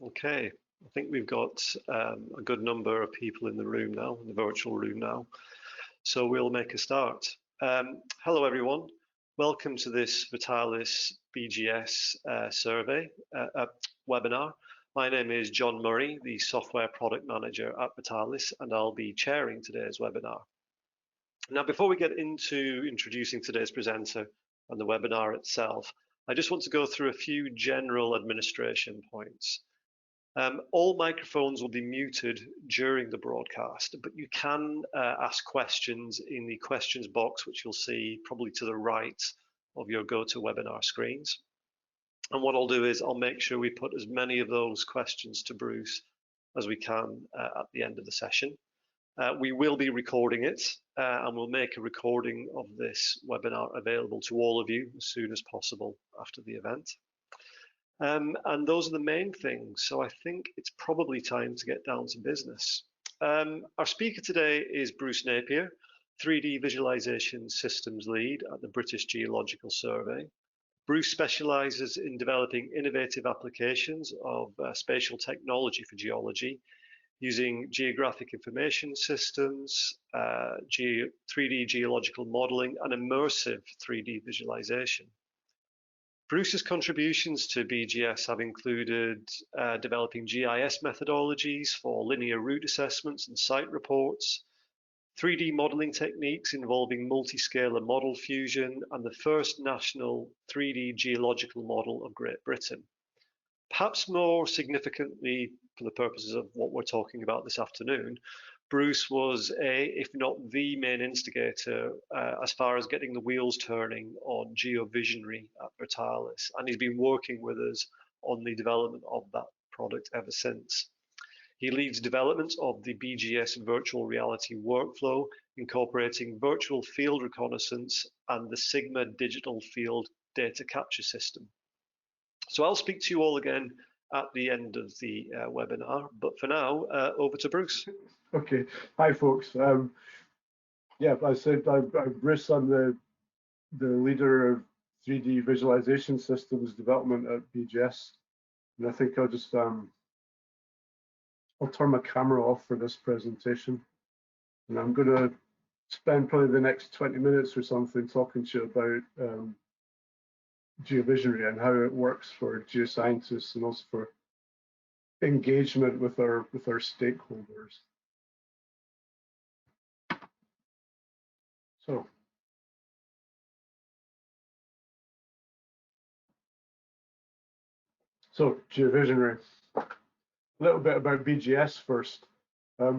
Okay, I think we've got a good number of people in the room now, in the virtual room now. So we'll make a start. Hello, everyone. Welcome to this Vitalis BGS survey webinar. My name is John Murray, the Software Product Manager at Vitalis, and I'll be chairing today's webinar. Now, before we get into introducing today's presenter and the webinar itself, I just want to go through a few general administration points. All microphones will be muted during the broadcast, but you can ask questions in the questions box, which you'll see probably to the right of your GoToWebinar screens. And what I'll do is I'll make sure we put as many of those questions to Bruce as we can at the end of the session. We will be recording it, and we'll make a recording of this webinar available to all of you as soon as possible after the event. And those are the main things. So I think it's probably time to get down to business. Our speaker today is Bruce Napier, 3D Visualisation Systems Lead at the British Geological Survey. Bruce specialises in developing innovative applications of spatial technology for geology, using geographic information systems, 3D geological modelling, and immersive 3D visualisation. Bruce's contributions to BGS have included developing GIS methodologies for linear route assessments and site reports, 3D modelling techniques involving multi-scalar model fusion, and the first national 3D geological model of Great Britain. Perhaps more significantly, for the purposes of what we're talking about this afternoon, Bruce was if not the main instigator as far as getting the wheels turning on GeoVisionary at Vitalis, and he's been working with us on the development of that product ever since. He leads development of the BGS virtual reality workflow, incorporating virtual field reconnaissance and the Sigma digital field data capture system. So I'll speak to you all again at the end of the webinar, but for now, over to Bruce. Okay, hi folks. Yeah, I said I'm Bruce. I'm the leader of 3D visualization systems development at BGS, and I think I'll just I'll turn my camera off for this presentation, and I'm going to spend probably the next 20 minutes or something talking to you about GeoVisionary and how it works for geoscientists and also for engagement with our stakeholders. So GeoVisionary. A little bit about BGS first. I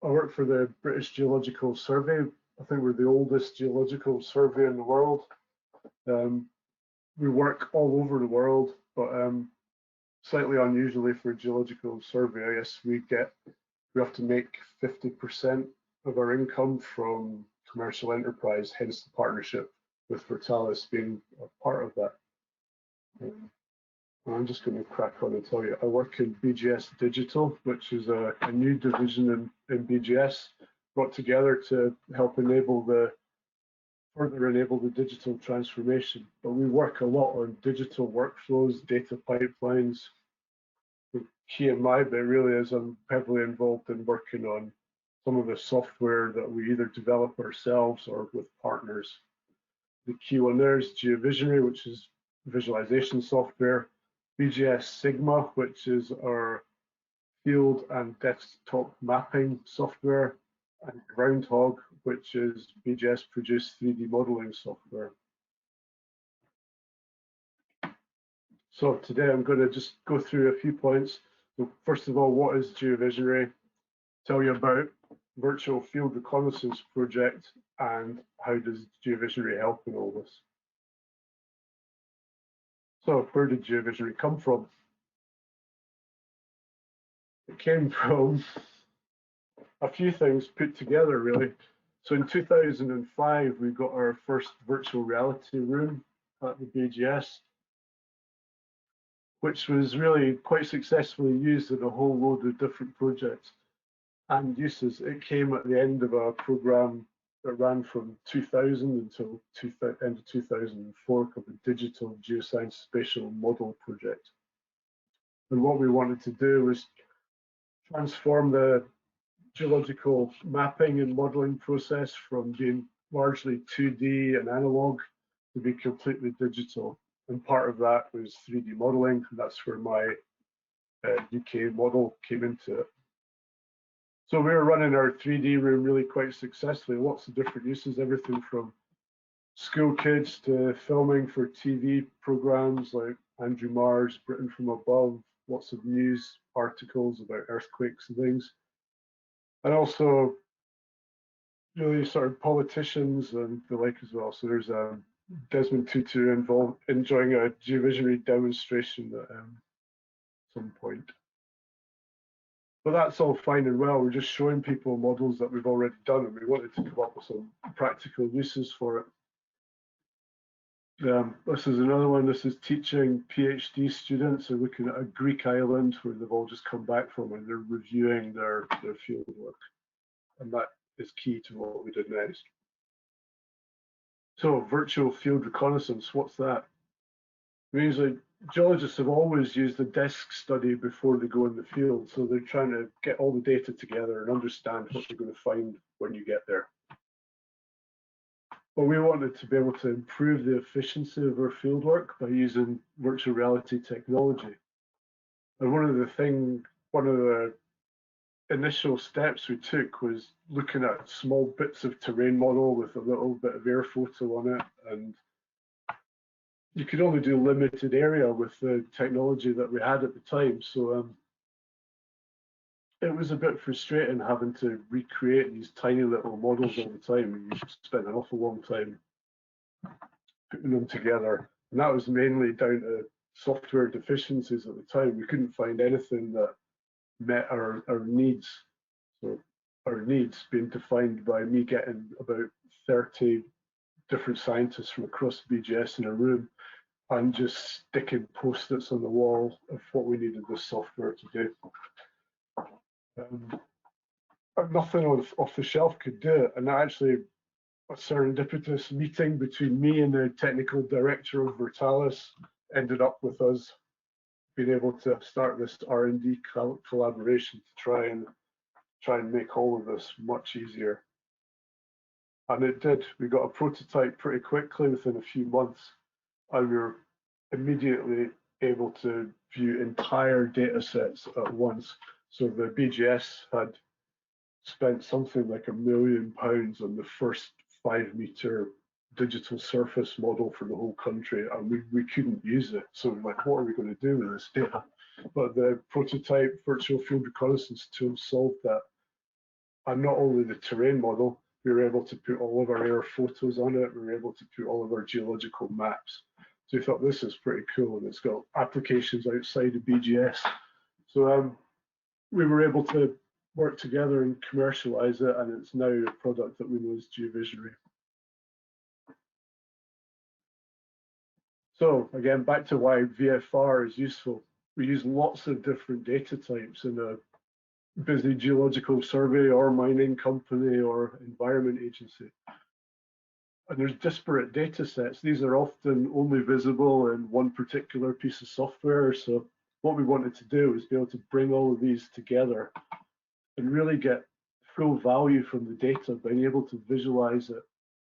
work for the British Geological Survey. I think we're the oldest geological survey in the world. We work all over the world, but slightly unusually for a geological survey, I guess we have to make 50% of our income from commercial enterprise, hence the partnership with Vitalis being a part of that. I'm just going to crack on and tell you, I work in BGS Digital, which is a new division in BGS, brought together to help further enable the digital transformation. But we work a lot on digital workflows, data pipelines. The key in my bit really is I'm heavily involved in working on some of the software that we either develop ourselves or with partners. The key one there is GeoVisionary, which is visualization software, BGS Sigma, which is our field and desktop mapping software, and Groundhog, which is BGS produced 3D modeling software. So today I'm going to just go through a few points. So first of all, what is GeoVisionary? Tell you about virtual field reconnaissance project and how does GeoVisionary help in all this. So where did GeoVisionary come from? It came from a few things put together, really. So in 2005, we got our first virtual reality room at the BGS, which was really quite successfully used in a whole load of different projects and uses. It came at the end of a program that ran from 2000 until end of 2004, called the Digital Geoscience Spatial Model Project. And what we wanted to do was transform the geological mapping and modeling process from being largely 2D and analog to be completely digital. And part of that was 3D modeling, and that's where my UK model came into it. So we were running our 3D room really quite successfully, lots of different uses, everything from school kids to filming for TV programs like Andrew Marr's Britain from Above, lots of news articles about earthquakes and things. And also really sort of politicians and the like as well. So there's Desmond Tutu enjoying a GeoVisionary demonstration at some point. But that's all fine and well. We're just showing people models that we've already done, and we wanted to come up with some practical uses for it. This is another one. This is teaching PhD students who are looking at a Greek island where they've all just come back from, and they're reviewing their field work. And that is key to what we did next. So virtual field reconnaissance, what's that? It means that geologists have always used a desk study before they go in the field. So they're trying to get all the data together and understand what they're going to find when you get there. But we wanted to be able to improve the efficiency of our field work by using virtual reality technology. And one of the initial steps we took was looking at small bits of terrain model with a little bit of air photo on it, and you could only do limited area with the technology that we had at the time. So it was a bit frustrating having to recreate these tiny little models all the time, and you spent an awful long time putting them together. And that was mainly down to software deficiencies at the time. We couldn't find anything that met our needs. So our needs being defined by me getting about 30 different scientists from across the BGS in a room and just sticking post-its on the wall of what we needed this software to do. Nothing off the shelf could do it, and actually a serendipitous meeting between me and the technical director of Vertalis ended up with us being able to start this R&D collaboration to try and make all of this much easier. And it did. We got a prototype pretty quickly within a few months, and we were immediately able to view entire data sets at once. So the BGS had spent something like £1 million on the first 5-meter digital surface model for the whole country, and we couldn't use it. So we're like, what are we going to do with this data? But the prototype virtual field reconnaissance tool solved that. And not only the terrain model, we were able to put all of our air photos on it. We were able to put all of our geological maps. So we thought this is pretty cool, and it's got applications outside of BGS. So we were able to work together and commercialize it, and it's now a product that we know as GeoVisionary. So again, back to why VFR is useful. We use lots of different data types in a busy geological survey or mining company or environment agency. And there's disparate data sets. These are often only visible in one particular piece of software. So what we wanted to do is be able to bring all of these together and really get full value from the data, being able to visualize it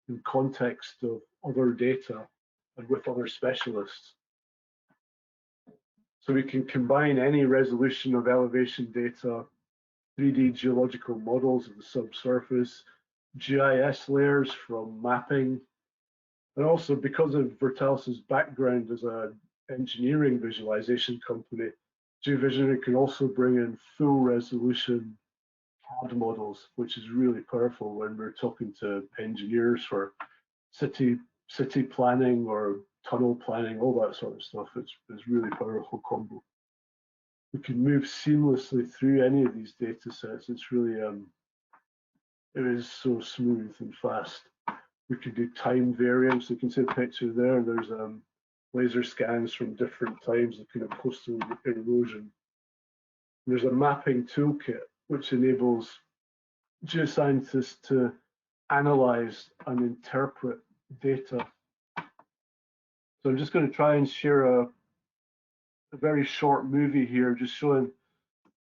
in context of other data and with other specialists. So we can combine any resolution of elevation data, 3D geological models of the subsurface, GIS layers from mapping, and also because of Vertalis's background as an engineering visualization company, GeoVisionary can also bring in full resolution CAD models, which is really powerful when we're talking to engineers for city planning or tunnel planning, all that sort of stuff. It's really powerful combo. We can move seamlessly through any of these data sets. It's really, it is so smooth and fast. We can do time variance. You can see a picture there. There's laser scans from different times, looking at coastal erosion. There's a mapping toolkit, which enables geoscientists to analyze and interpret data. So I'm just going to try and share a a very short movie here, just showing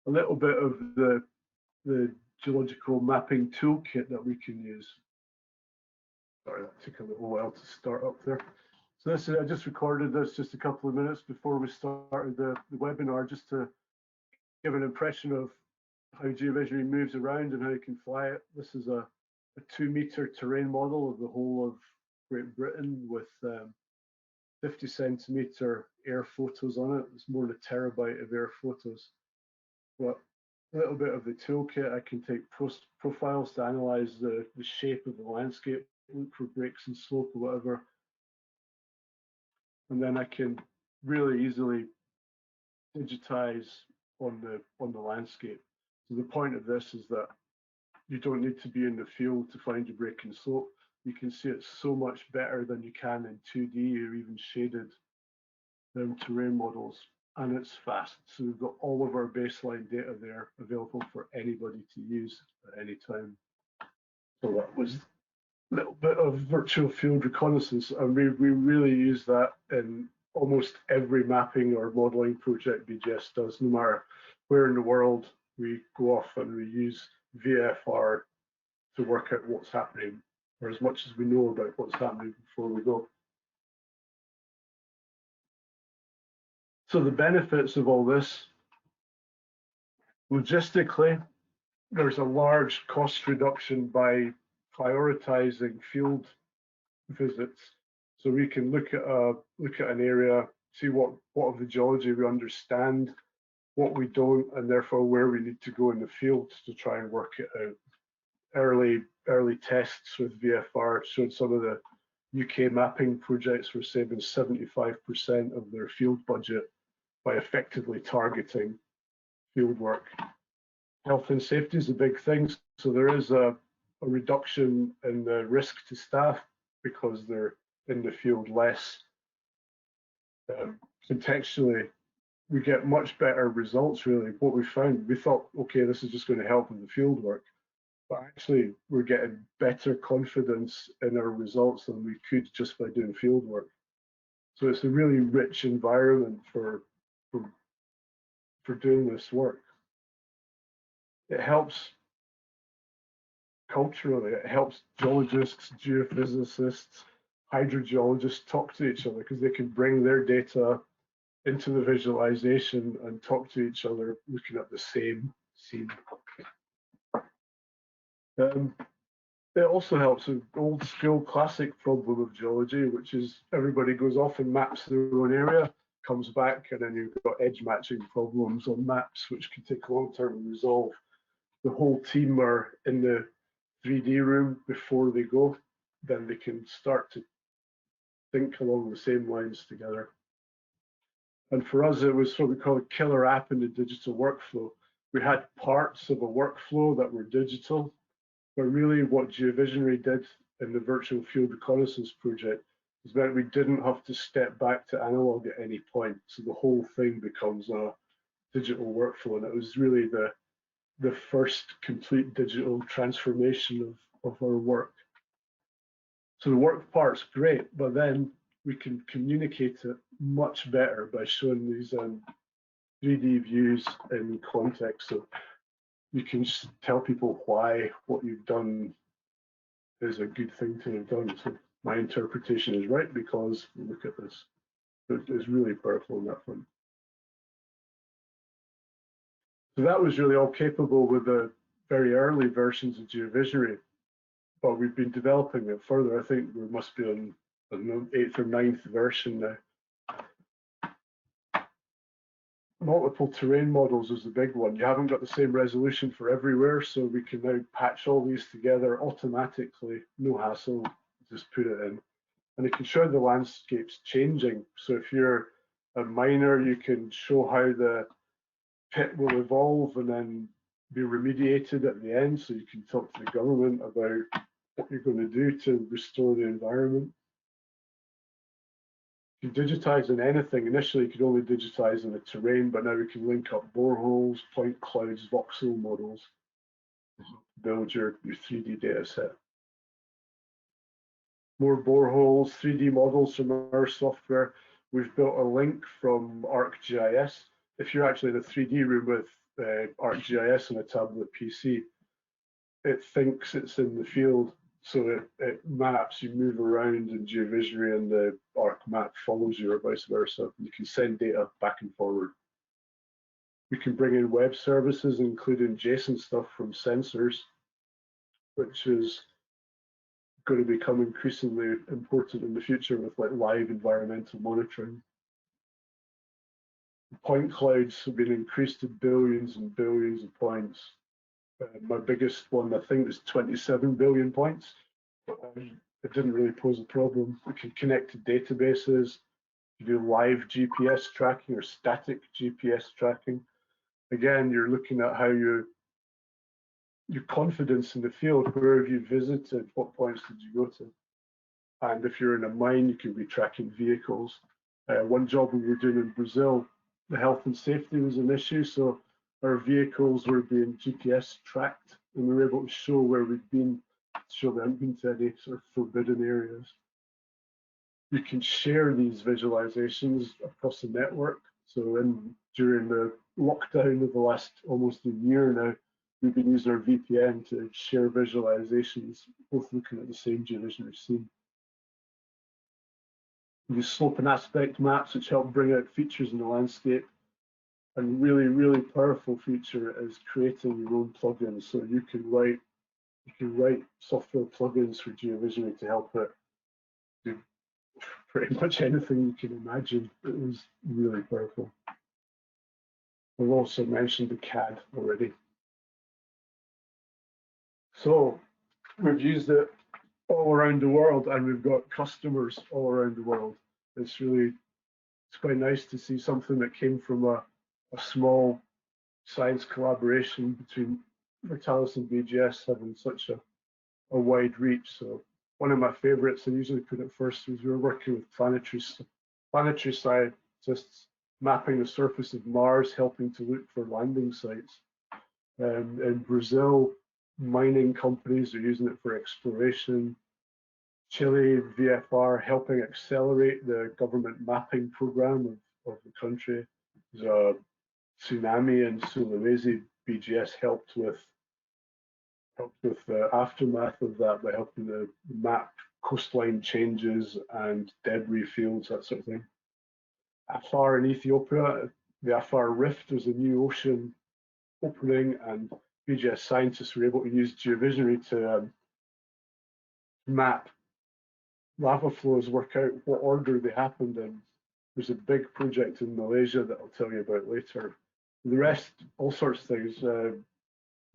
a little bit of the geological mapping toolkit that we can use. Sorry, that took a little while to start up there. So this, I just recorded this just a couple of minutes before we started the webinar, just to give an impression of how GeoVisionary moves around and how you can fly it. This is a 2-meter terrain model of the whole of Great Britain with 50 centimeter air photos on it. It's more than a terabyte of air photos. But a little bit of the toolkit, I can take profiles to analyze the shape of the landscape, look for breaks in slope or whatever. And then I can really easily digitize on the landscape. So the point of this is that you don't need to be in the field to find your break in slope. You can see it so much better than you can in 2D or even shaded terrain models, and it's fast. So we've got all of our baseline data there available for anybody to use at any time. So that was a little bit of virtual field reconnaissance, and we really use that in almost every mapping or modeling project BGS does, no matter where in the world we go off and we use VFR to work out what's happening, or as much as we know about what's happening before we go. So the benefits of all this, logistically, there's a large cost reduction by prioritizing field visits. So we can look at an area, see what of the geology we understand, what we don't, and therefore where we need to go in the field to try and work it out. Early tests with VFR showed some of the UK mapping projects were saving 75% of their field budget by effectively targeting field work. Health and safety is a big thing, so there is a reduction in the risk to staff because they're in the field less. Contextually, we get much better results, really. What we found, we thought, okay, this is just going to help with the field work, but actually we're getting better confidence in our results than we could just by doing field work. So it's a really rich environment for doing this work. It helps culturally, it helps geologists, geophysicists, hydrogeologists talk to each other because they can bring their data into the visualization and talk to each other looking at the same scene. It also helps with old school classic problem of geology, which is everybody goes off and maps their own area, comes back, and then you've got edge matching problems on maps, which can take a long time to resolve. The whole team are in the 3D room before they go, then they can start to think along the same lines together. And for us, it was what we call a killer app in the digital workflow. We had parts of a workflow that were digital, but really what GeoVisionary did in the virtual field reconnaissance project is that we didn't have to step back to analog at any point. So the whole thing becomes a digital workflow, and it was really the first complete digital transformation of our work. So the work part's great, but then we can communicate it much better by showing these 3D views in context. So you can just tell people why what you've done is a good thing to have done. So my interpretation is right because look at this. It's really powerful on that front. So that was really all capable with the very early versions of GeoVisionary, but we've been developing it further. I think we must be on the 8th or 9th version now. Multiple terrain models is the big one. You haven't got the same resolution for everywhere, so we can now patch all these together automatically, no hassle, just put it in. And it can show the landscapes changing. So if you're a miner, you can show how the pit will evolve and then be remediated at the end, so you can talk to the government about what you're going to do to restore the environment. You can digitize in anything. Initially, you could only digitize in the terrain, but now we can link up boreholes, point clouds, voxel models to build your 3D data set. More boreholes, 3D models from our software. We've built a link from ArcGIS. If you're actually in a 3D room with ArcGIS on a tablet PC, it thinks it's in the field, so it maps, you move around in GeoVisionary and the Arc map follows you, or vice versa. You can send data back and forward. We can bring in web services, including JSON stuff from sensors, which is going to become increasingly important in the future with like live environmental monitoring. Point clouds have been increased to billions and billions of points. My biggest one, I think, was 27 billion points. It didn't really pose a problem. We can connect to databases, do live GPS tracking or static GPS tracking. Again, you're looking at how your confidence in the field, where have you visited, what points did you go to? And if you're in a mine, you can be tracking vehicles. One job we were doing in Brazil, the health and safety was an issue, so our vehicles were being GPS tracked, and we were able to show where we'd been, show we hadn't been to any sort of forbidden areas. You can share these visualizations across the network. So during the lockdown of the last almost a year now, we've been using our VPN to share visualizations, both looking at the same GeoVisionary scene. We use slope and aspect maps, which help bring out features in the landscape. And really, really powerful feature is creating your own plugins. So you can write software plugins for GeoVisionary to help it do pretty much anything you can imagine. It was really powerful. I've also mentioned the CAD already. So we've used it all around the world, and we've got customers all around the world. It's quite nice to see something that came from a small science collaboration between Vertalis and BGS having such a wide reach. So one of my favorites, I usually put it first, was we were working with planetary scientists mapping the surface of Mars, helping to look for landing sites. In Brazil, mining companies are using it for exploration. Chile, VFR, helping accelerate the government mapping program of the country. There's a tsunami in Sulawesi. BGS helped with the aftermath of that by helping to map coastline changes and debris fields, that sort of thing. Afar in Ethiopia, the Afar Rift, there's a new ocean opening, and BGS scientists were able to use GeoVisionary to map lava flows, work out what order they happened in. There's a big project in Malaysia that I'll tell you about later. The rest, all sorts of things.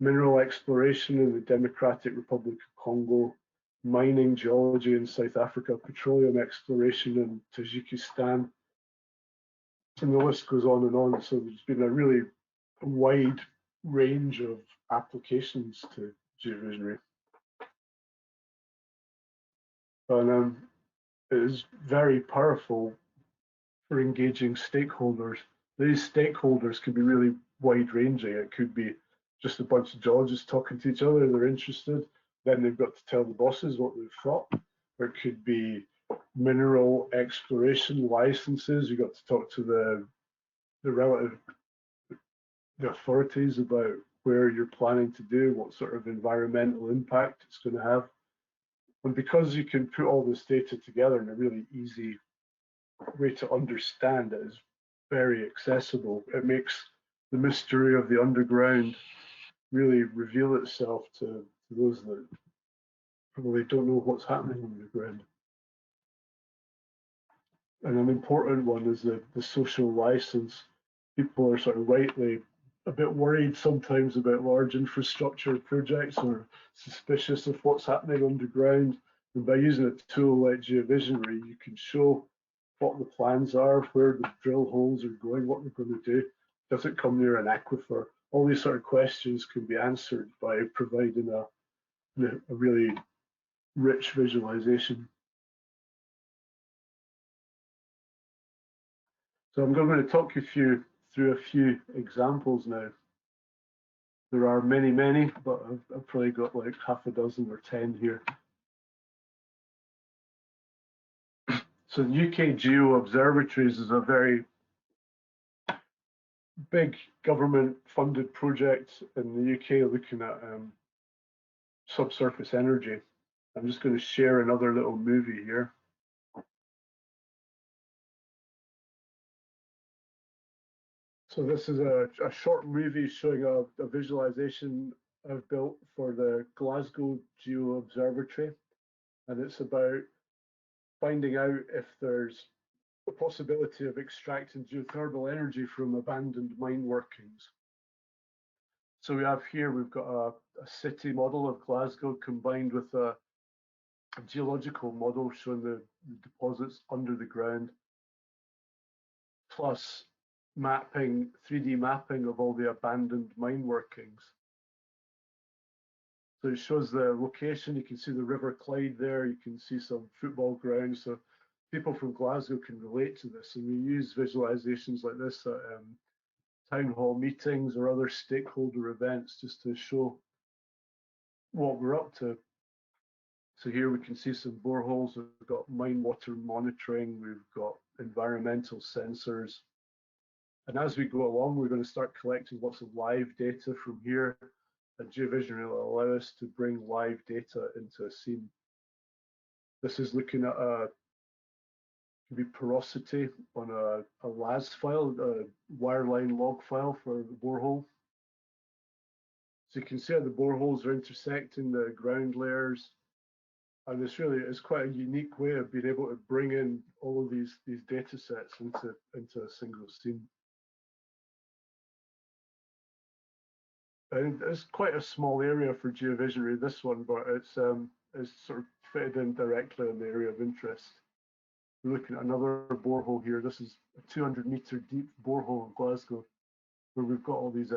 Mineral exploration in the Democratic Republic of Congo, mining geology in South Africa, petroleum exploration in Tajikistan, and the list goes on and on. So there's been a really wide range of applications to GeoVisionary. And it is very powerful for engaging stakeholders. These stakeholders can be really wide-ranging. It could be just a bunch of geologists talking to each other, they're interested, then they've got to tell the bosses what they've thought. Or it could be mineral exploration licenses, you've got to talk to the authorities about where you're planning to do, what sort of environmental impact it's going to have. And because you can put all this data together in a really easy way to understand, it is very accessible. It makes the mystery of the underground really reveal itself to those that probably don't know what's happening underground. And an important one is the social license. People are sort of rightly a bit worried sometimes about large infrastructure projects or suspicious of what's happening underground. And by using a tool like GeoVisionary, you can show what the plans are, where the drill holes are going, what they're going to do. Does it come near an aquifer? All these sort of questions can be answered by providing a really rich visualization. So I'm going to talk you through a few examples now. There are many, many, but I've probably got like half a dozen or 10 here. So the UK Geo Observatories is a very big government-funded project in the UK looking at subsurface energy. I'm just going to share another little movie here. So this is a short movie showing a visualization I've built for the Glasgow Geo Observatory, and it's about finding out if there's a possibility of extracting geothermal energy from abandoned mine workings. So we have here, we've got a city model of Glasgow combined with a geological model showing the deposits under the ground, plus mapping, 3D mapping of all the abandoned mine workings. So it shows the location. You can see the River Clyde there. You can see some football grounds. So people from Glasgow can relate to this. And we use visualizations like this at town hall meetings or other stakeholder events just to show what we're up to. So here we can see some boreholes. We've got mine water monitoring. We've got environmental sensors. And as we go along, we're going to start collecting lots of live data from here. And GeoVisionary will allow us to bring live data into a scene. This is looking at could be porosity on a LAS file, a wireline log file for the borehole. So you can see how the boreholes are intersecting the ground layers. And this really is quite a unique way of being able to bring in all of these data sets into a single scene. And it's quite a small area for GeoVisionary, this one, but it's sort of fitted in directly in the area of interest. We're looking at another borehole here. This is a 200-meter deep borehole in Glasgow, where we've got all these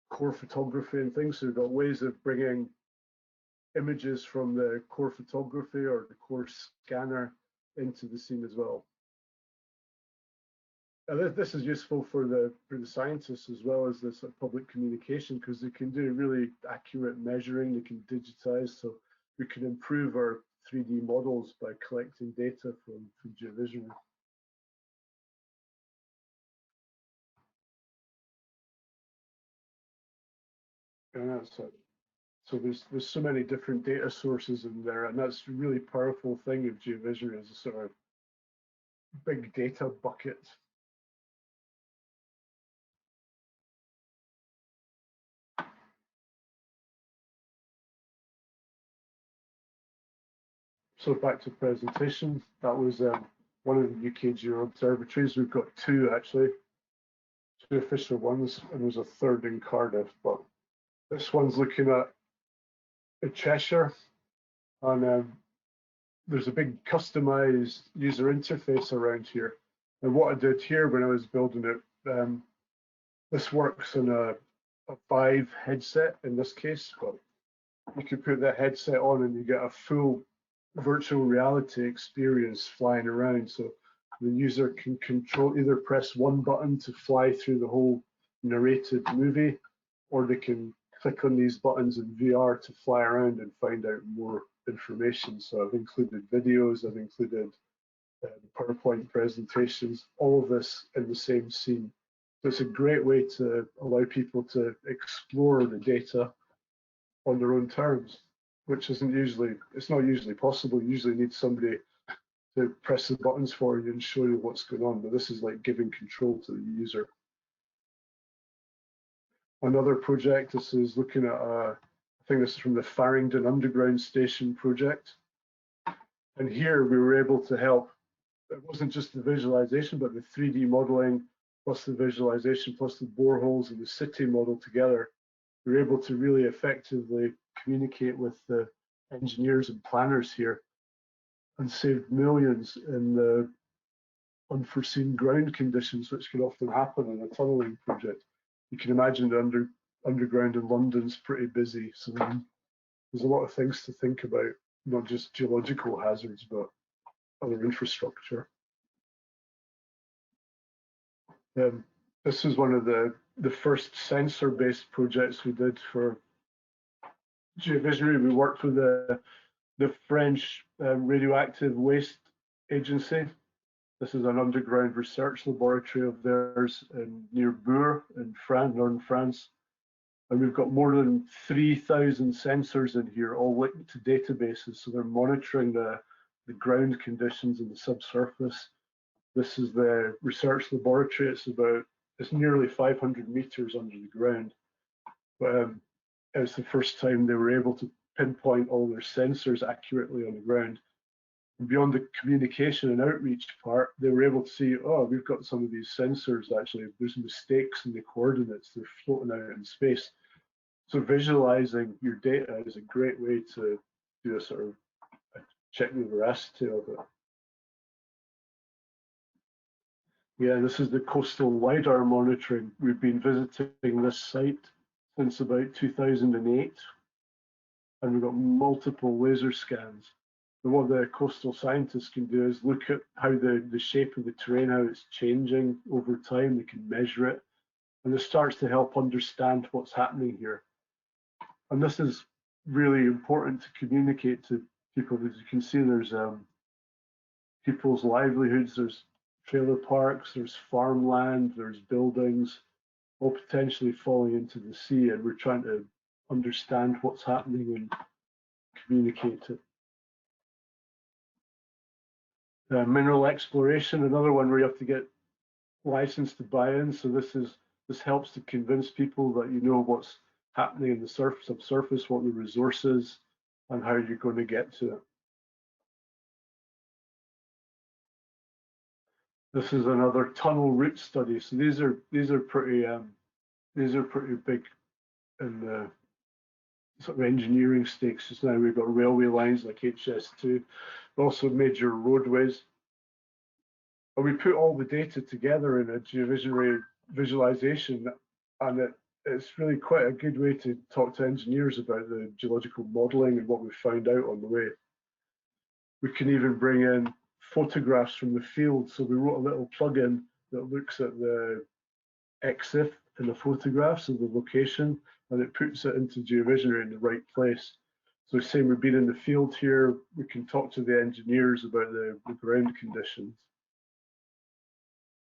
core photography and things. So we've got ways of bringing images from the core photography or the core scanner into the scene as well. This is useful for the scientists as well as the sort of public communication, because they can do really accurate measuring, they can digitize, so we can improve our 3D models by collecting data from GeoVisionary. And that's it. So there's so many different data sources in there, and that's a really powerful thing of GeoVisionary as a sort of big data bucket. So back to presentation, that was one of the UK Geo Observatories. We've got two actually, two official ones, and there's a third in Cardiff, but this one's looking at Cheshire, and there's a big customized user interface around here. And what I did here when I was building it, this works on a Vive headset in this case, but you could put that headset on and you get a full virtual reality experience flying around. So the user can control, either press one button to fly through the whole narrated movie, or they can click on these buttons in VR to fly around and find out more information. So I've included videos, I've included PowerPoint presentations, all of this in the same scene. So it's a great way to allow people to explore the data on their own terms, which isn't usually, it's not usually possible. You usually need somebody to press the buttons for you and show you what's going on, but this is like giving control to the user. Another project, this is looking at, I think this is from the Farringdon Underground Station project. And here we were able to help, it wasn't just the visualization, but the 3D modeling, plus the visualization, plus the boreholes and the city model together. We were able to really effectively communicate with the engineers and planners here and saved millions in the unforeseen ground conditions, which can often happen in a tunneling project. You can imagine the underground in London's pretty busy, so there's a lot of things to think about, not just geological hazards, but other infrastructure. This is one of the first sensor-based projects we did for GeoVisionary. We worked with the French radioactive waste agency. This is an underground research laboratory of theirs near Bourg in France, northern France. And we've got more than 3,000 sensors in here, all linked to databases. So they're monitoring the ground conditions in the subsurface. This is the research laboratory. It's nearly 500 meters under the ground. But it's the first time they were able to pinpoint all their sensors accurately on the ground. And beyond the communication and outreach part, they were able to see, oh, we've got some of these sensors actually, there's mistakes in the coordinates, they're floating out in space. So visualizing your data is a great way to do a sort of check the veracity of it. Yeah, this is the coastal LiDAR monitoring. We've been visiting this site since about 2008, and we've got multiple laser scans. And what the coastal scientists can do is look at how the shape of the terrain, how it's changing over time. They can measure it, and this starts to help understand what's happening here. And this is really important to communicate to people. As you can see, there's people's livelihoods, there's trailer parks, there's farmland, there's buildings, all potentially falling into the sea, and we're trying to understand what's happening and communicate it. Mineral exploration, another one where you have to get licensed to buy in. So this helps to convince people that you know what's happening in the subsurface, what the resource is, and how you're going to get to it. This is another tunnel route study. So these are pretty big in the sort of engineering stakes. Just now we've got railway lines like HS2, but also major roadways. And we put all the data together in a GeoVisionary visualization, and it's really quite a good way to talk to engineers about the geological modeling and what we found out on the way. We can even bring in photographs from the field. So we wrote a little plugin that looks at the EXIF in the photographs of the location, and it puts it into GeoVisionary in the right place. So saying we've been in the field here, we can talk to the engineers about the ground conditions.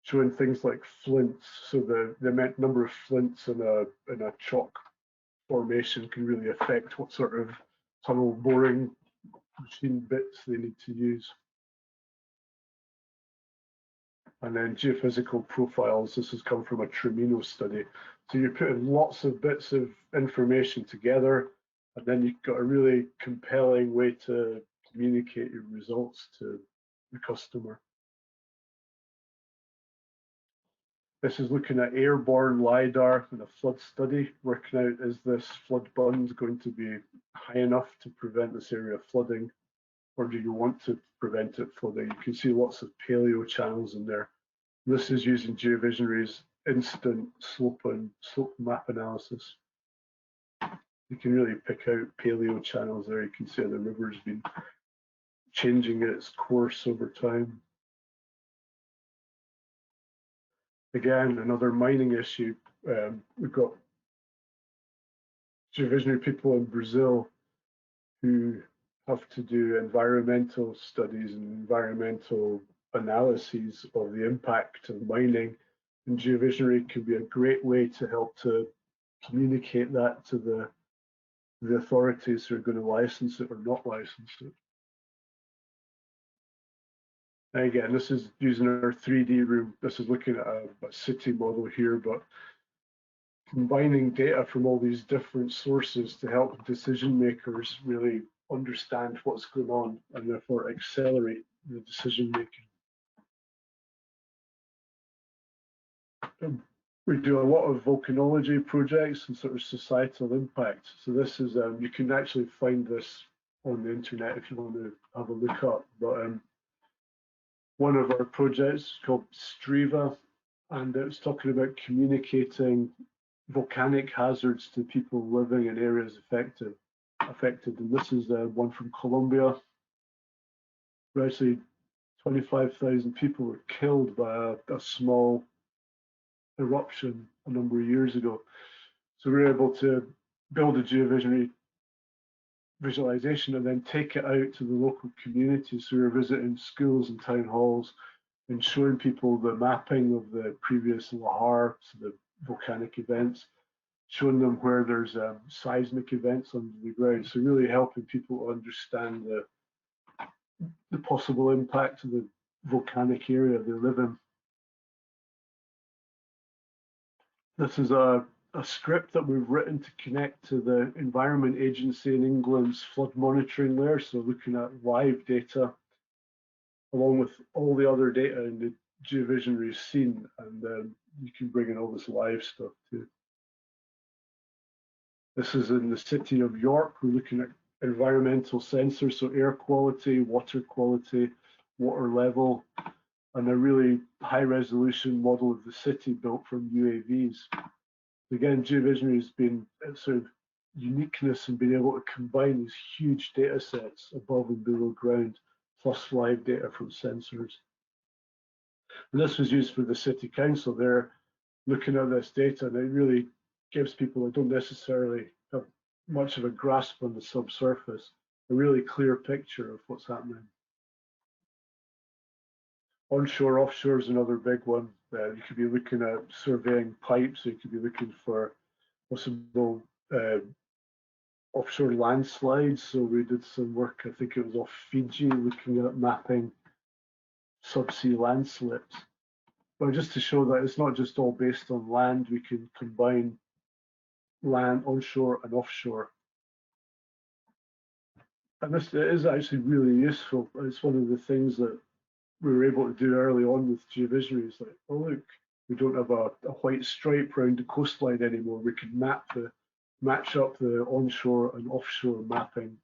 Showing things like flints, so the number of flints in a chalk formation can really affect what sort of tunnel boring machine bits they need to use. And then geophysical profiles. This has come from a Tremino study. So you're putting lots of bits of information together, and then you've got a really compelling way to communicate your results to the customer. This is looking at airborne LiDAR in a flood study, working out, is this flood bund going to be high enough to prevent this area flooding, or do you want to prevent it flooding? You can see lots of paleo channels in there. This is using GeoVisionary's instant slope map analysis. You can really pick out paleo channels there. You can see how the river's been changing its course over time. Again, another mining issue. We've got GeoVisionary people in Brazil who have to do environmental studies and environmental analyses of the impact of mining. And GeoVisionary can be a great way to help to communicate that to the authorities who are going to license it or not license it. And again, this is using our 3D room. This is looking at a city model here, but combining data from all these different sources to help decision makers really understand what's going on and therefore accelerate the decision making. We do a lot of volcanology projects and sort of societal impact. So this is, you can actually find this on the internet if you want to have a look up. But one of our projects is called Striva, and it's talking about communicating volcanic hazards to people living in areas affected. And this is one from Colombia, where actually 25,000 people were killed by a small eruption a number of years ago. So we were able to build a GeoVisionary visualization and then take it out to the local community. So we're visiting schools and town halls and showing people the mapping of the previous lahar, so the volcanic events, showing them where there's seismic events under the ground. So really helping people understand the possible impact of the volcanic area they live in. This is a script that we've written to connect to the Environment Agency in England's flood monitoring layer, so looking at live data along with all the other data in the GeoVisionary scene, and you can bring in all this live stuff too. This is in the city of York. We're looking at environmental sensors, so air quality, water level, and a really high resolution model of the city built from UAVs. Again, GeoVisionary has been sort of uniqueness in being able to combine these huge data sets above and below ground, plus live data from sensors. And this was used for the city council. They're looking at this data, and it really gives people who don't necessarily have much of a grasp on the subsurface a really clear picture of what's happening. Onshore, offshore is another big one. You could be looking at surveying pipes, so you could be looking for possible offshore landslides. So we did some work, I think it was off Fiji, looking at mapping subsea landslips. But just to show that it's not just all based on land, we can combine land, onshore and offshore. And this is actually really useful. It's one of the things that we were able to do early on with GeoVisionary. It's like, oh look, we don't have a white stripe around the coastline anymore. We can match up the onshore and offshore mapping.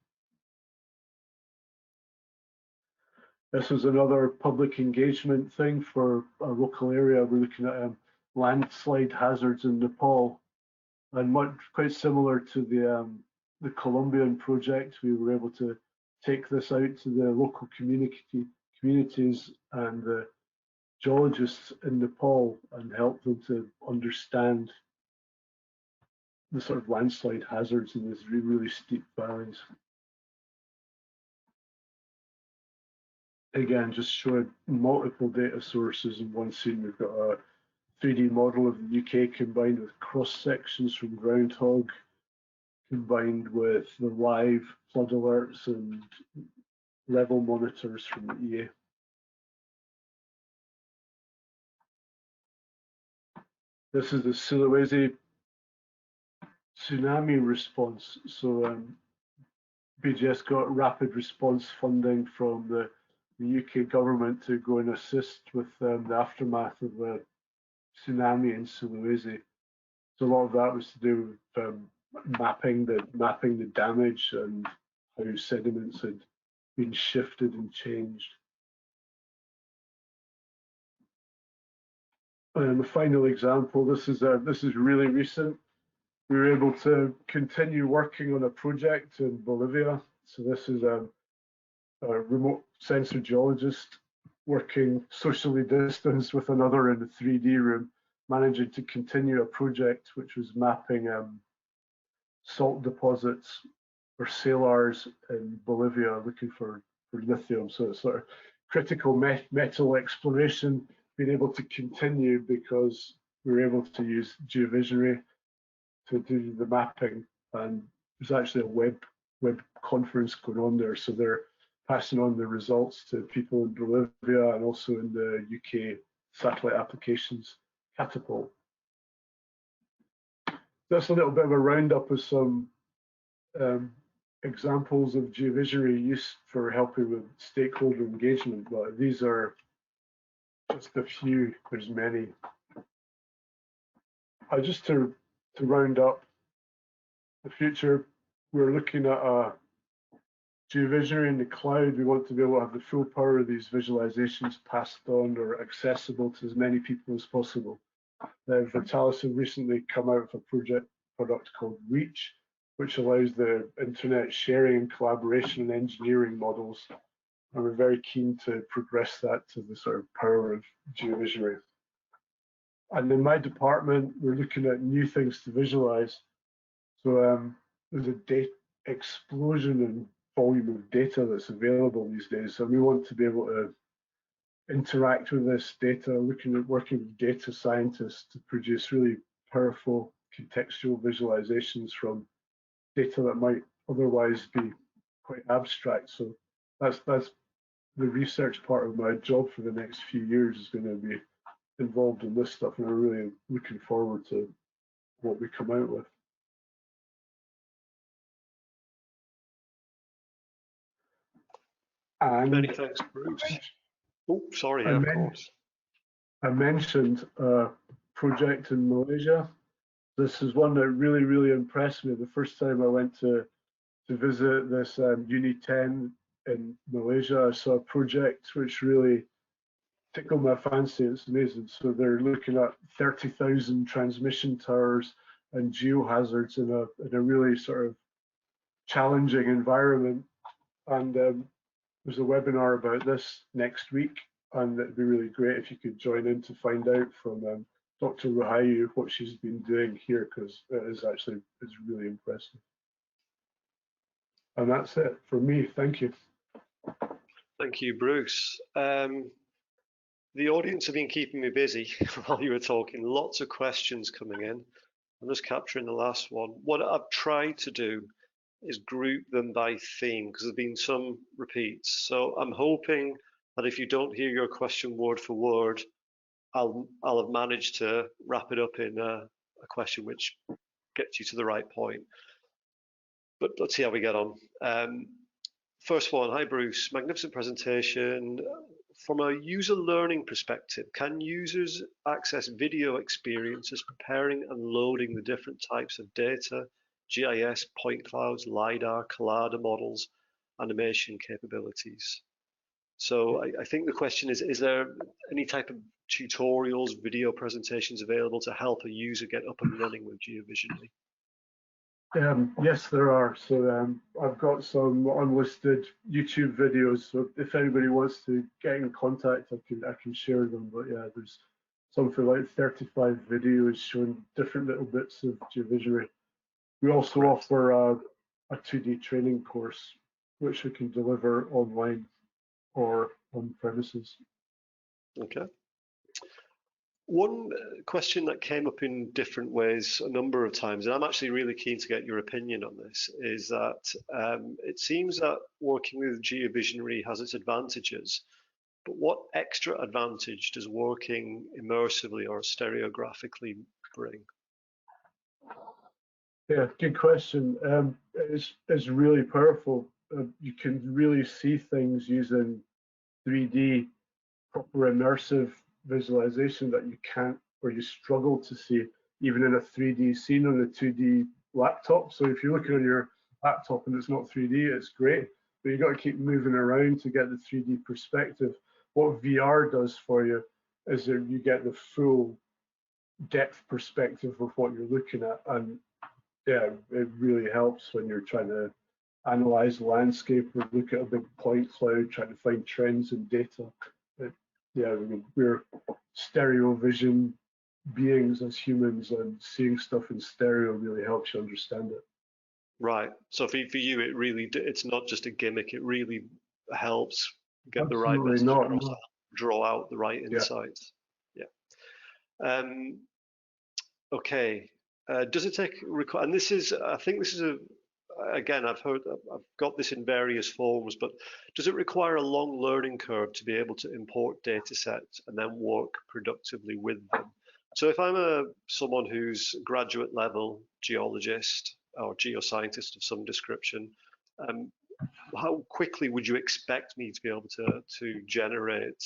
This was another public engagement thing for a local area. We're looking at landslide hazards in Nepal, and quite similar to the Colombian project. We were able to take this out to the local communities and the geologists in Nepal and help them to understand the sort of landslide hazards in these really steep valleys. Again, just showing multiple data sources in one scene. We've got a 3D model of the UK combined with cross sections from groundhog, combined with the live flood alerts and level monitors from the EA. This is the Sulawesi tsunami response. So BGS got rapid response funding from the UK government to go and assist with the aftermath of the tsunami in Sulawesi. So a lot of that was to do with mapping the damage and how sediments had been shifted and changed. And the final example, this is really recent. We were able to continue working on a project in Bolivia. So this is a remote sensor geologist working socially distanced with another in the 3D room, managing to continue a project which was mapping salt deposits or salars in Bolivia, looking for lithium. So it's sort of critical metal exploration being able to continue because we were able to use GeoVisionary to do the mapping, and there's actually a web conference going on there, so they're passing on the results to people in Bolivia and also in the UK satellite applications catapult. That's a little bit of a roundup of some examples of GeoVisionary use for helping with stakeholder engagement, but these are just a few, there's many. Just to round up the future, we're looking at a GeoVisionary in the cloud. We want to be able to have the full power of these visualizations passed on or accessible to as many people as possible. Vitalis have recently come out with a product called Reach, which allows the internet sharing and collaboration and engineering models. And we're very keen to progress that to the sort of power of GeoVisionary. And in my department, we're looking at new things to visualize. So there's a explosion in volume of data that's available these days, and we want to be able to interact with this data, working with data scientists to produce really powerful contextual visualizations from data that might otherwise be quite abstract. So that's the research part of my job for the next few years, is going to be involved in this stuff, and we're really looking forward to what we come out with. And many thanks, Bruce. Oh, sorry, yeah, of course. I mentioned a project in Malaysia. This is one that really, really impressed me. The first time I went to visit this Uni 10 in Malaysia, I saw a project which really tickled my fancy. It's amazing. So they're looking at 30,000 transmission towers and geohazards in a really sort of challenging environment. And there's a webinar about this next week, and it'd be really great if you could join in to find out from Dr. Rahayu what she's been doing here, because it's really impressive. And that's it for me. Thank you. Thank you, Bruce. The audience have been keeping me busy while you were talking. Lots of questions coming in. I'm just capturing the last one. What I've tried to do is group them by theme, because there's been some repeats. So I'm hoping that if you don't hear your question word for word, I'll have managed to wrap it up in a question which gets you to the right point. But let's see how we get on. First one, hi Bruce, magnificent presentation. From a user learning perspective, can users access video experiences preparing and loading the different types of data, GIS, point clouds, LiDAR, collada models, animation capabilities? So I think the question is there any type of tutorials, video presentations available to help a user get up and running with GeoVisionary? Yes, there are. So I've got some unlisted YouTube videos. So if anybody wants to get in contact, I can share them. But yeah, there's something like 35 videos showing different little bits of GeoVisionary. We also offer a 2D training course, which we can deliver online or on premises. Okay. One question that came up in different ways a number of times, and I'm actually really keen to get your opinion on this, is that it seems that working with GeoVisionary has its advantages, but what extra advantage does working immersively or stereographically bring? Yeah, good question. It's really powerful. You can really see things using 3D, proper immersive visualization that you can't, or you struggle to see even in a 3D scene on a 2D laptop. So if you're looking on your laptop and it's not 3D, it's great, but you've got to keep moving around to get the 3D perspective. What VR does for you is that you get the full depth perspective of what you're looking at, and yeah, it really helps when you're trying to analyze landscape or look at a big point cloud, trying to find trends in data. Yeah, I mean, we're stereo vision beings as humans, and seeing stuff in stereo really helps you understand it. Right. So for you, it's not just a gimmick. It really helps get the right message across, draw out the right insights. Yeah. Okay. Does it take? And this is, I think this is again, I've got this in various forms, but does it require a long learning curve to be able to import data sets and then work productively with them? So if I'm someone who's graduate level geologist or geoscientist of some description, how quickly would you expect me to be able to generate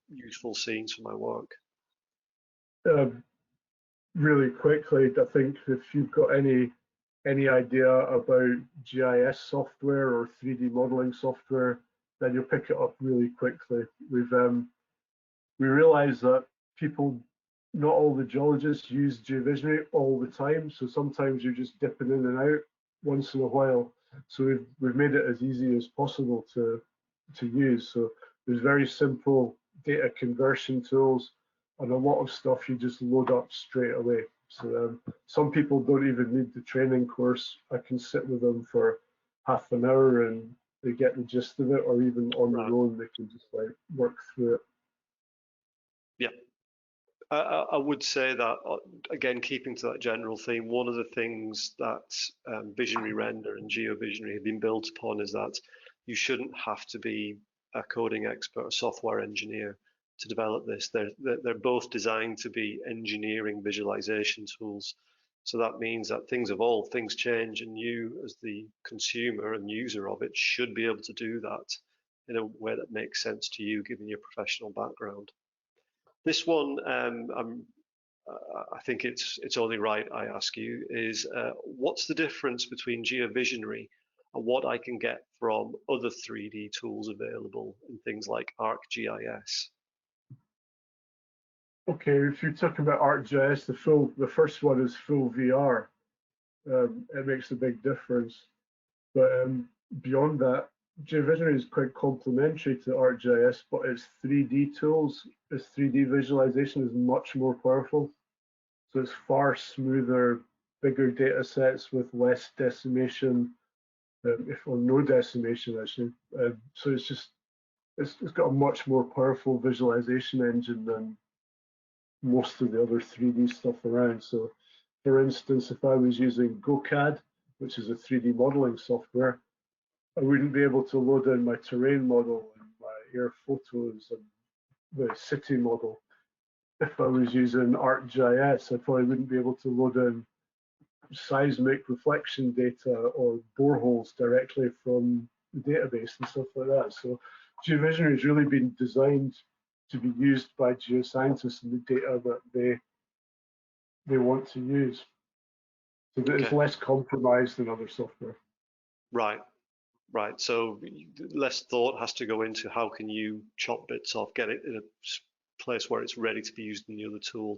useful scenes for my work? Really quickly. I think if you've got any idea about GIS software or 3D modeling software, then you'll pick it up really quickly. We realize that not all the geologists use GeoVisionary all the time, so sometimes you're just dipping in and out once in a while. So we've made it as easy as possible to use. So there's very simple data conversion tools, and a lot of stuff you just load up straight away. So some people don't even need the training course. I can sit with them for half an hour and they get the gist of it, or even on their own, they can just like work through it. Yeah. I would say that, again, keeping to that general theme, one of the things that Visionary Render and GeoVisionary have been built upon is that you shouldn't have to be a coding expert, a software engineer to develop this. They're both designed to be engineering visualization tools. So that means that things evolve, things change, and you as the consumer and user of it should be able to do that in a way that makes sense to you, given your professional background. This one, I think it's only right I ask you, is what's the difference between GeoVisionary and what I can get from other 3D tools available in things like ArcGIS? Okay, if you're talking about ArcGIS, the first one is full VR. It makes a big difference. But beyond that, GeoVisionary is quite complementary to ArcGIS, but its 3D tools, its 3D visualization is much more powerful. So it's far smoother, bigger data sets with less decimation, or no decimation actually. So it's got a much more powerful visualization engine than most of the other 3D stuff around. So for instance, if I was using GoCAD, which is a 3D modeling software, I wouldn't be able to load in my terrain model and my air photos and the city model. If I was using ArcGIS, I probably wouldn't be able to load in seismic reflection data or boreholes directly from the database and stuff like that. So GeoVisionary has really been designed to be used by geoscientists and the data that they want to use. So that it's less compromised than other software. Right. Right, so less thought has to go into how can you chop bits off, get it in a place where it's ready to be used in the other tool.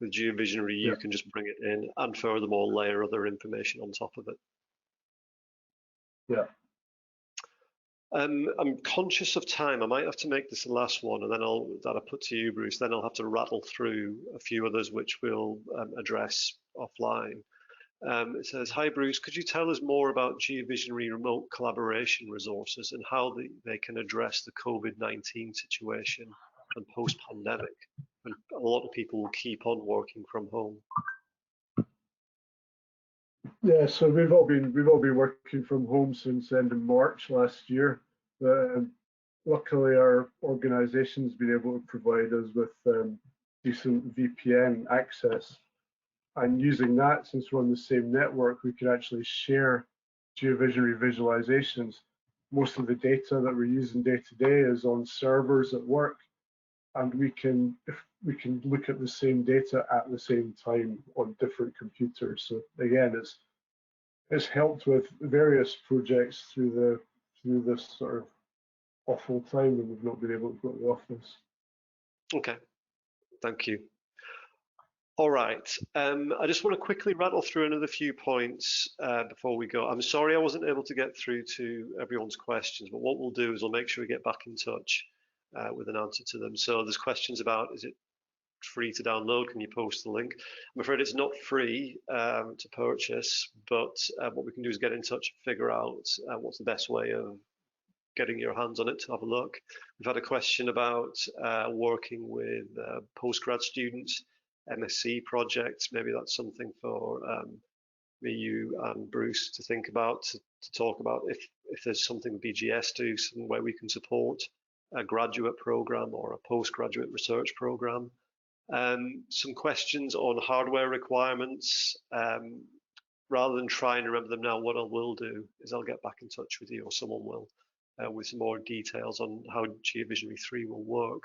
With GeoVisionary, you can just bring it in and furthermore layer other information on top of it. Yeah. I'm conscious of time. I might have to make this the last one, and then that I put to you, Bruce. Then I'll have to rattle through a few others which we'll address offline. It says, hi Bruce, could you tell us more about GeoVisionary remote collaboration resources and how they can address the COVID-19 situation and post-pandemic? And a lot of people will keep on working from home. Yeah, so we've all been working from home since end of March last year. Luckily, our organisation's been able to provide us with decent VPN access. And using that, since we're on the same network, we can actually share GeoVisionary visualizations. Most of the data that we're using day to day is on servers at work, and we can look at the same data at the same time on different computers. So again, it's helped with various projects through this sort of awful time when we've not been able to go to the office. Okay, thank you. All right, I just want to quickly rattle through another few points before we go. I'm sorry I wasn't able to get through to everyone's questions, but what we'll do is we'll make sure we get back in touch with an answer to them. So there's questions about, is it free to download? Can you post the link? I'm afraid it's not free to purchase, but what we can do is get in touch and figure out what's the best way of getting your hands on it to have a look. We've had a question about working with postgrad students, MSc projects. Maybe that's something for me, you, and Bruce to think about, to talk about if there's something BGS do, some way we can support a graduate program or a postgraduate research program. Some questions on hardware requirements. Rather than try and remember them now, what I will do is I'll get back in touch with you, or someone will, with some more details on how GeoVisionary 3 will work.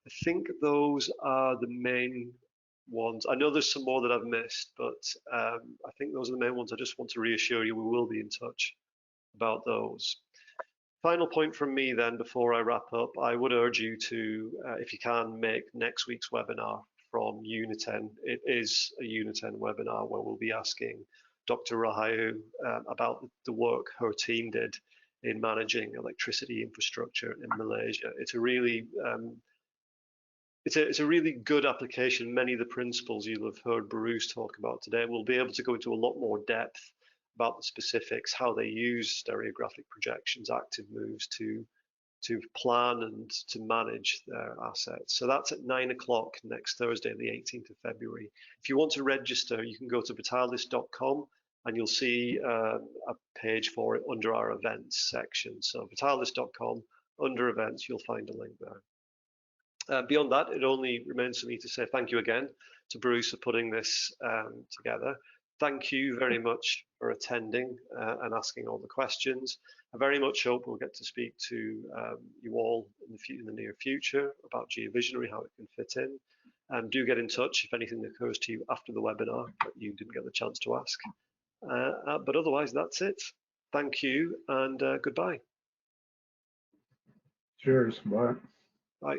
I think those are the main ones. I know there's some more that I've missed, but I think those are the main ones. I just want to reassure you we will be in touch about those. Final point from me then, before I wrap up, I would urge you to, if you can, make next week's webinar from Uniten. It is a Uniten webinar where we'll be asking Dr. Rahayu about the work her team did in managing electricity infrastructure in Malaysia. It's a really it's a really good application. Many of the principles you'll have heard Bruce talk about today will be able to go into a lot more depth about the specifics, how they use stereographic projections, active moves to plan and to manage their assets. So that's at 9 o'clock next Thursday, the 18th of February. If you want to register, you can go to vitalis.com and you'll see a page for it under our events section. So vitalis.com, under events, you'll find a link there. Beyond that, it only remains for me to say thank you again to Bruce for putting this together. Thank you very much for attending and asking all the questions. I very much hope we'll get to speak to you all in the near future about GeoVisionary, how it can fit in. Do get in touch if anything occurs to you after the webinar that you didn't get the chance to ask. But otherwise, that's it. Thank you and goodbye. Cheers, bye. Bye.